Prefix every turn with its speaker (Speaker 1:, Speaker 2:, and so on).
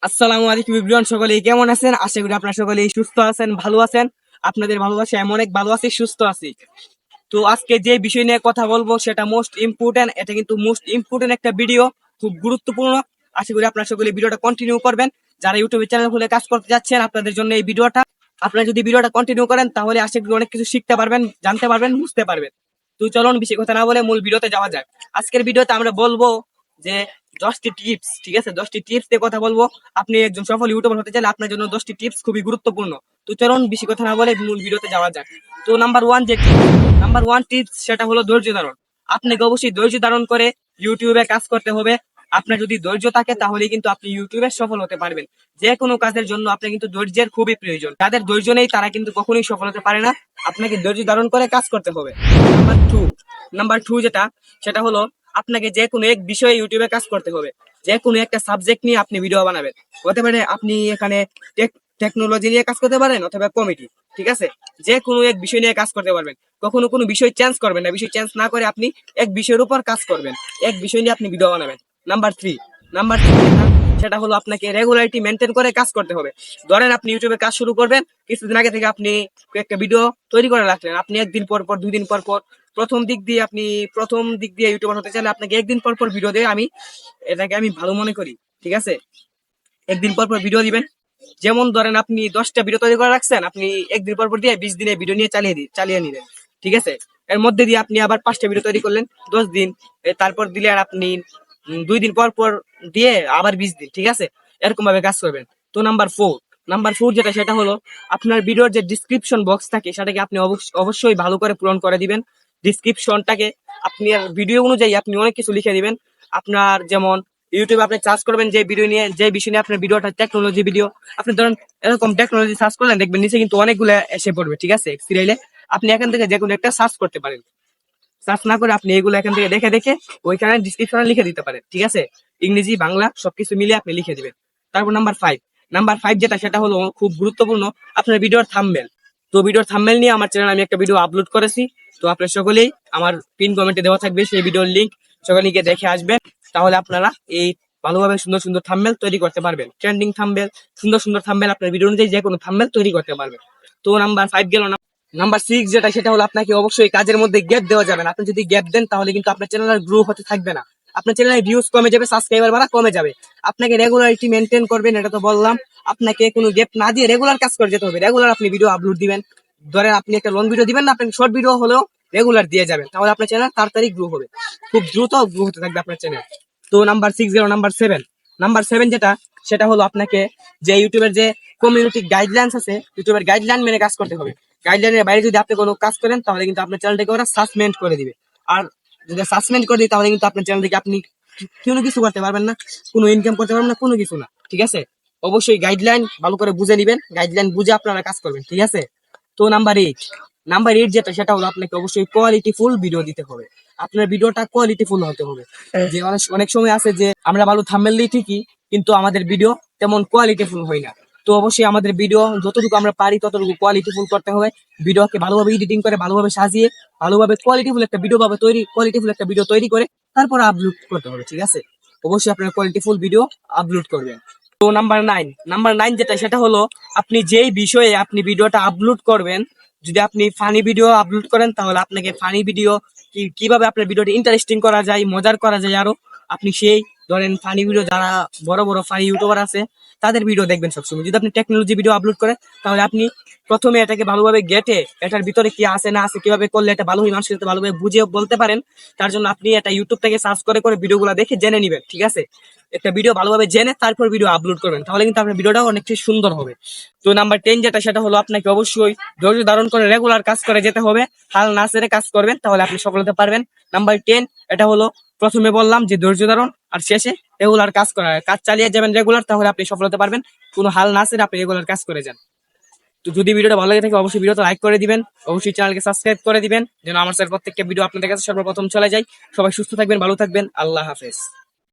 Speaker 1: আসসালামু আলাইকুম এভরিওয়ান, সকলেই কেমন আছেন? আশা করি আপনারা সকলেই সুস্থ আছেন, ভালো আছেন। আপনাদের ভালোবাসা আমি অনেক ভালো আছি, সুস্থ আছি। তো আজকে যে বিষয় নিয়ে কথা বলবো সেটা মোস্ট ইম্পর্টেন্ট। এটা কিন্তু মোস্ট ইম্পর্টেন্ট একটা ভিডিও, খুব গুরুত্বপূর্ণ। আশা করি আপনারা সকলে ভিডিওটা কন্টিনিউ করবেন। যারা ইউটিউবে চ্যানেল খুলে কাজ করতে যাচ্ছেন, আপনাদের জন্য এই ভিডিওটা। আপনারা যদি ভিডিওটা কন্টিনিউ করেন তাহলে আশা করি অনেক কিছু শিখতে পারবেন, জানতে পারবেন, বুঝতে পারবেন। তো চলুন বেশি কথা না বলে মূল ভিডিওতে যাওয়া যাক। আজকের ভিডিওতে আমরা বলবো যে 10টি টিপস, ঠিক আছে? 10টি টিপস দিয়ে কথা বলবো। আপনি একজন সফল ইউটিউবার হতে চাইলে আপনার জন্য 10টি টিপস খুবই গুরুত্বপূর্ণ। তো চলুন বেশি কথা না বলে মূল ভিডিওতে যাওয়া যাক। তো নাম্বার ওয়ান টিপস সেটা হলো ধৈর্য ধারণ। আপনাকে অবশ্যই ধৈর্য ধারণ করে ইউটিউবে কাজ করতে হবে। আপনার যদি ধৈর্য থাকে তাহলে কিন্তু আপনি ইউটিউবে সফল হতে পারবেন। যে কোনো কাজের জন্য আপনার কিন্তু ধৈর্যের খুবই প্রয়োজন। যাদের ধৈর্য নেই তারা কিন্তু কখনোই সফল হতে পারে না। আপনাকে ধৈর্য ধারণ করে কাজ করতে হবে। নাম্বার টু যেটা, সেটা হলো আপনাকে যে কোনো এক বিষয়ে ইউটিউবে কাজ করতে হবে। যে কোনো একটা সাবজেক্ট নিয়ে আপনি ভিডিও বানাবেন। হতে পারে আপনি এখানে টেকনোলজি নিয়ে কাজ করতে পারেন অথবা কমিটি, ঠিক আছে? যে কোনো এক বিষয় নিয়ে কাজ করতে পারবেন। কখনো কোনো বিষয় চেঞ্জ করবেন না, বিষয় চেঞ্জ না করে আপনি এক বিষয়ের উপর কাজ করবেন, এক বিষয় নিয়ে আপনি ভিডিও বানাবেন। নাম্বার থ্রি সেটা হলো আপনাকে রেগুলারিটি মেনটেন করে কাজ করতে হবে। ধরেন আপনি ইউটিউবে কাজ শুরু করবেন, কিছুদিন আগে থেকে আপনি একটা ভিডিও তৈরি করে রাখলেন। আপনি একদিন পর পর, 2 দিন পর পর, প্রথম দিক দিয়ে ইউটিউবার হতে চাইলে আপনাকে একদিন পর পর ভিডিও দিয়ে এটাকে আমি ভালো মনে করি, ঠিক আছে? একদিন পর পর ভিডিও দিবেন। যেমন ধরেন আপনি 10টা ভিডিও তৈরি করে রাখছেন, আপনি একদিন পর পর দিয়ে 20 দিনে ভিডিও নিয়ে চালিয়ে নিলেন, ঠিক আছে? এর মধ্যে দিয়ে আপনি আবার 5টা ভিডিও তৈরি করলেন 10 দিন, তারপর দিলে আর আপনি 2 দিন পর পর দিয়ে আবার 20 দিন, ঠিক আছে? এরকম ভাবে কাজ করবেন। তো নাম্বার ফোর যেটা, সেটা হলো আপনার ভিডিওর যে ডিসক্রিপশন বক্স থাকে সেটাকে আপনি অবশ্যই ভালো করে পূরণ করে দিবেন। ডিসক্রিপশনটাকে আপনি ভিডিও অনুযায়ী আপনি অনেক কিছু লিখে দিবেন। আপনার যেমন ইউটিউবে আপনি সার্চ করবেন যে ভিডিও নিয়ে, যে বিষয় নিয়ে আপনার ভিডিওটা টেকনোলজি ভিডিও, আপনি ধরেন এরকম টেকনোলজি সার্চ করলেন, দেখবেন নিচে কিন্তু অনেকগুলো এসে পড়বে, ঠিক আছে? সিরিয়ালে আপনি এখান থেকে যে কোনো একটা সার্চ করতে পারেন। সার্চ না করে আপনি এগুলো এখান থেকে দেখে দেখে ওইখানে ডিসক্রিপশনে লিখে দিতে পারেন, ঠিক আছে? ইংরেজি বাংলা সবকিছু মিলিয়ে আপনি লিখে দিবেন। তারপর নাম্বার ফাইভ যেটা, সেটা হলো খুব গুরুত্বপূর্ণ, আপনার ভিডিওর থাম্বনেল। তো ভিডিওর থাম্বনেল নিয়ে আমার চ্যানেলে আমি একটা ভিডিও আপলোড করেছি। তো আপনারা সকলেই, আমার পিন কমেন্টে দেওয়া থাকবে সেই ভিডিওর লিংক, সকলে গিয়ে দেখে আসবেন। তাহলে আপনারা এই ভালোভাবে সুন্দর সুন্দর থাম্বনেল তৈরি করতে পারবেন। ট্রেন্ডিং থাম্বনেল, সুন্দর সুন্দর থাম্বনেল, আপনার ভিডিও অনুযায়ী যে কোনো থাম্বনেল তৈরি করতে পারবেন। তো নাম্বার 5 গেল। নাম্বার 6 যেটা, সেটা হলো আপনাকে অবশ্যই কাজের মধ্যে গ্যাপ দেওয়া যাবে না। আপনি যদি গ্যাপ দেন তাহলে কিন্তু আপনার চ্যানেল আর গ্রো হতে থাকবে না। আপনার চ্যানেলের ভিউজ কমে যাবে, সাবস্ক্রাইবার বাড়া কমে যাবে। আপনাকে রেগুলারিটি মেনটেন করবেন, এটা তো বললাম। আপনাকে কোনো গ্যাপ না দিয়ে রেগুলার কাজ করে যেতে হবে। রেগুলার আপনি ভিডিও আপলোড দিবেন। ধরেন আপনি একটা লং ভিডিও দিবেন না, আপনি শর্ট ভিডিও হলেও রেগুলার দিয়ে যাবেন, তাহলে আপনার চ্যানেল তাড়াতাড়ি গ্রো হবে। খুব দ্রুত গ্রো হতে থাকবে আপনার চ্যানেল। তো নাম্বার 6 গেল। নাম্বার 7 যেটা, সেটা হলো আপনাকে যে ইউটিউবের যে কমিউনিটি গাইডলাইন্স আছে, ইউটিউবের গাইডলাইন মেনে কাজ করতে হবে। গাইডলাইনের বাইরে যদি আপনি কোনো কাজ করেন তাহলে কিন্তু আপনার চ্যানেলটাকে ওরা সাসপেন্ড করে দিবে। আর যদি সাসপেন্ড করে দিই তাহলে কিন্তু আপনার চ্যানেল থেকে আপনি কোনো কিছু করতে পারবেন না, কোনো ইনকাম করতে পারবেন না, কোনো কিছু না, ঠিক আছে? অবশ্যই গাইডলাইন ভালো করে বুঝে নিবেন, গাইডলাইন বুঝে আপনারা কাজ করবেন, ঠিক আছে? তো নাম্বার 8 যেটা, সেটা হলো আপনাকে অবশ্যই কোয়ালিটিফুল ভিডিও দিতে হবে। আপনার ভিডিওটা কোয়ালিটিফুল হতে হবে। যে অনেক অনেক সময় আছে যে আমরা ভালো থাম্বনেল দিই ঠিকই, কিন্তু আমাদের ভিডিও তেমন কোয়ালিটিফুল হয় না। তো অবশ্যই আমাদের ভিডিও যতটুকু আমরা পারি ততটুকু কোয়ালিটিফুল করতে হবে। ভিডিওকে ভালোভাবে এডিটিং করে, ভালোভাবে সাজিয়ে, ভালোভাবে কোয়ালিটিফুল একটা ভিডিও তৈরি করে তারপর আপলোড করতে হবে, ঠিক আছে? অবশ্যই আপনার কোয়ালিটিফুল ভিডিও আপলোড করবেন। তো নাম্বার 9 যেটা, সেটা হলো আপনি যেই বিষয়ে আপনি ভিডিওটা আপলোড করবেন, যদি আপনি ফানি ভিডিও আপলোড করেন তাহলে আপনাকে ফানি ভিডিও কিভাবে আপনার ভিডিওটা ইন্টারেস্টিং করা যায়, মজার করা যায় আরো, আপনি সেই ধরেন ফানি ভিডিও, যারা বড় বড় ফানি ইউটিউবার আছে তাদের ভিডিও দেখবেন সবসময়। যদি আপনি টেকনোলজি ভিডিও আপলোড করেন তাহলে আপনি প্রথমে এটাকে ভালোভাবে গেটে, এটার ভিতরে কি আছে না আছে, কিভাবে করলে এটা ভালোভাবে মানুষের সাথে ভালোভাবে বুঝিয়ে বলতে পারেন, তার জন্য আপনি এটা ইউটিউব থেকে সার্চ করে করে ভিডিওগুলো দেখে জেনে নিবেন, ঠিক আছে? একটা ভিডিও ভালোভাবে জেনে তারপর ভিডিও আপলোড করবেন, তাহলে কিন্তু আপনার ভিডিওটা অনেকটাই সুন্দর হবে। তো নাম্বার 10 যেটা, সেটা হলো আপনাকে অবশ্যই ধৈর্য ধারণ করে রেগুলার কাজ করে যেতে হবে। হাল না ছেড়ে কাজ করবেন, তাহলে আপনি সফল হতে পারবেন। নাম্বার 10 এটা হলো, প্রথমে বললাম যে ধৈর্য ধারণ, আর শেষে রেগুলার কাজ করা। কাজ চালিয়ে যাবেন রেগুলার, তাহলে আপনি সফল হতে পারবেন। কোনো হাল না ছেড়ে আপনি রেগুলার কাজ করে যান। তো যদি ভিডিওটা ভালো লাগে থাকে অবশ্যই ভিডিওটা লাইক করে দিবেন, অবশ্যই চ্যানেলকে সাবস্ক্রাইব করে দিবেন, যেন আমার স্যার প্রত্যেকটা ভিডিও আপনাদের কাছে সর্বপ্রথম চলে যায়। সবাই সুস্থ থাকবেন, ভালো থাকবেন, আল্লাহ হাফেজ।